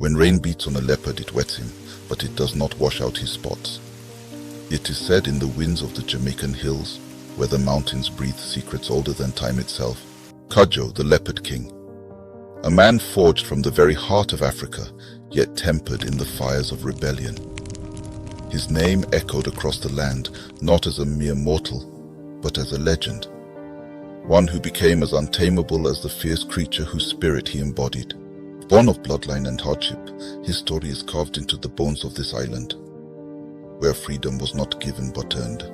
When rain beats on a leopard, it wets him, but it does not wash out his spots. It is said in the winds of the Jamaican hills, where the mountains breathe secrets older than time itself, Cudjoe, the Leopard King. A man forged from the very heart of Africa, yet tempered in the fires of rebellion. His name echoed across the land, not as a mere mortal, but as a legend. One who became as untamable as the fierce creature whose spirit he embodied. Born of bloodline and hardship, his story is carved into the bones of this island, where freedom was not given but earned,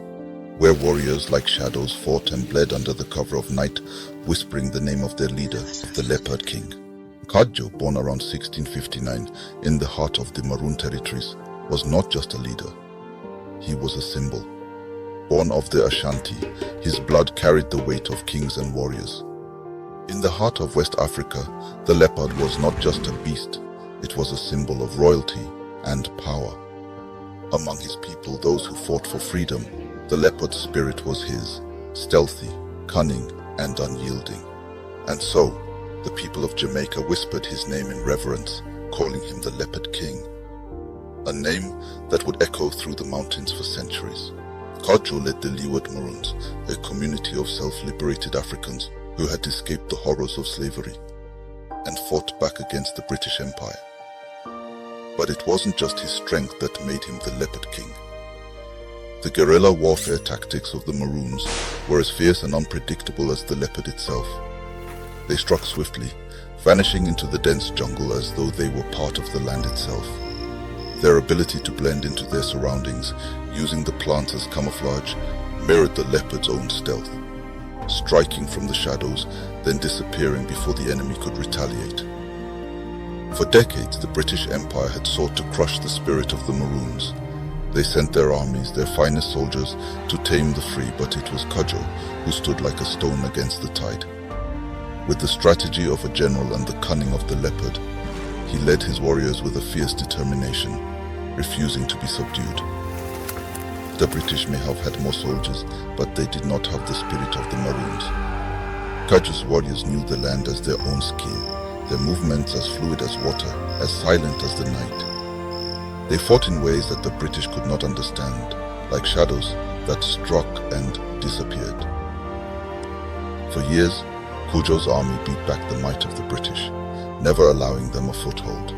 where warriors like shadows fought and bled under the cover of night, whispering the name of their leader, the Leopard King. Cudjoe, born around 1659 in the heart of the Maroon territories, was not just a leader. He was a symbol. Born of the Ashanti, his blood carried the weight of kings and warriors. In the heart of West Africa, the leopard was not just a beast, it was a symbol of royalty and power. Among his people, those who fought for freedom, the leopard spirit was his, stealthy, cunning, and unyielding. And so, the people of Jamaica whispered his name in reverence, calling him the Leopard King, a name that would echo through the mountains for centuries. Cudjoe led the Leopard Maroons, a community of self-liberated Africans who had escaped the horrors of slavery and fought back against the British Empire. But it wasn't just his strength that made him the Leopard King. The guerrilla warfare tactics of the Maroons were as fierce and unpredictable as the leopard itself. They struck swiftly, vanishing into the dense jungle as though they were part of the land itself. Their ability to blend into their surroundings, using the plants as camouflage, mirrored the leopard's own stealth, striking from the shadows, then disappearing before the enemy could retaliate. For decades, the British Empire had sought to crush the spirit of the Maroons. They sent their armies, their finest soldiers, to tame the free, but it was Cudjoe who stood like a stone against the tide. With the strategy of a general and the cunning of the leopard, he led his warriors with a fierce determination, refusing to be subdued. The British may have had more soldiers, but they did not have the spirit of the Maroons. Cudjoe's warriors knew the land as their own skin, their movements as fluid as water, as silent as the night. They fought in ways that the British could not understand, like shadows that struck and disappeared. For years, Cudjoe's army beat back the might of the British, never allowing them a foothold.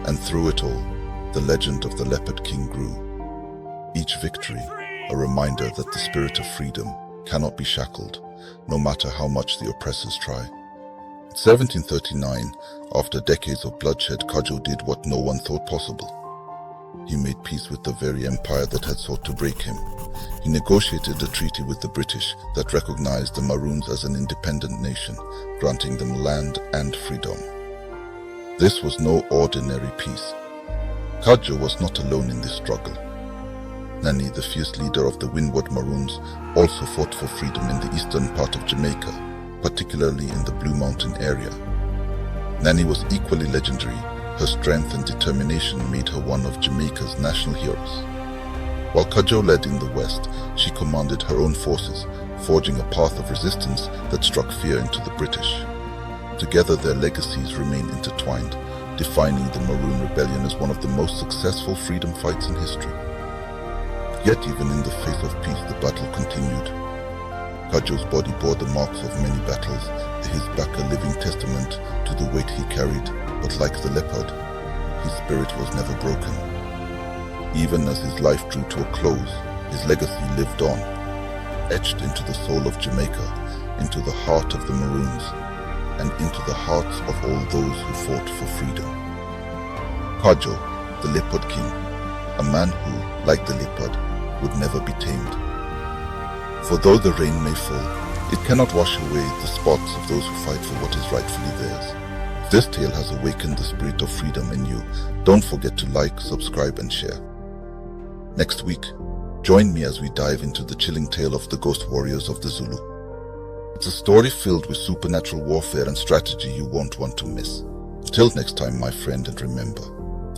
And through it all, the legend of the Leopard King grew. Each victory, a reminder that the spirit of freedom cannot be shackled, no matter how much the oppressors try. In 1739, after decades of bloodshed, Cudjoe did what no one thought possible. He made peace with the very empire that had sought to break him. He negotiated a treaty with the British that recognized the Maroons as an independent nation, granting them land and freedom. This was no ordinary peace. Cudjoe was not alone in this struggle. Nanny, the fierce leader of the Windward Maroons, also fought for freedom in the eastern part of Jamaica, particularly in the Blue Mountain area. Nanny was equally legendary. Her strength and determination made her one of Jamaica's national heroes. While Cudjoe led in the west, she commanded her own forces, forging a path of resistance that struck fear into the British. Together, their legacies remain intertwined, defining the Maroon Rebellion as one of the most successful freedom fights in history. Yet even in the face of peace, the battle continued. Cudjoe's body bore the marks of many battles, his back a living testament to the weight he carried. But like the leopard, his spirit was never broken. Even as his life drew to a close, his legacy lived on, etched into the soul of Jamaica, into the heart of the Maroons, and into the hearts of all those who fought for freedom. Cudjoe, the Leopard King, a man who, like the leopard, would never be tamed. For though the rain may fall, it cannot wash away the spots of those who fight for what is rightfully theirs. If this tale has awakened the spirit of freedom in you, don't forget to like, subscribe, and share. Next week, join me as we dive into the chilling tale of the ghost warriors of the Zulu. It's a story filled with supernatural warfare and strategy you won't want to miss. Till next time, my friend, and remember,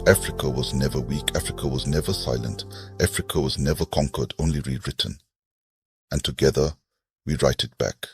Africa was never weak, Africa was never silent, Africa was never conquered, only rewritten. And together, we write it back.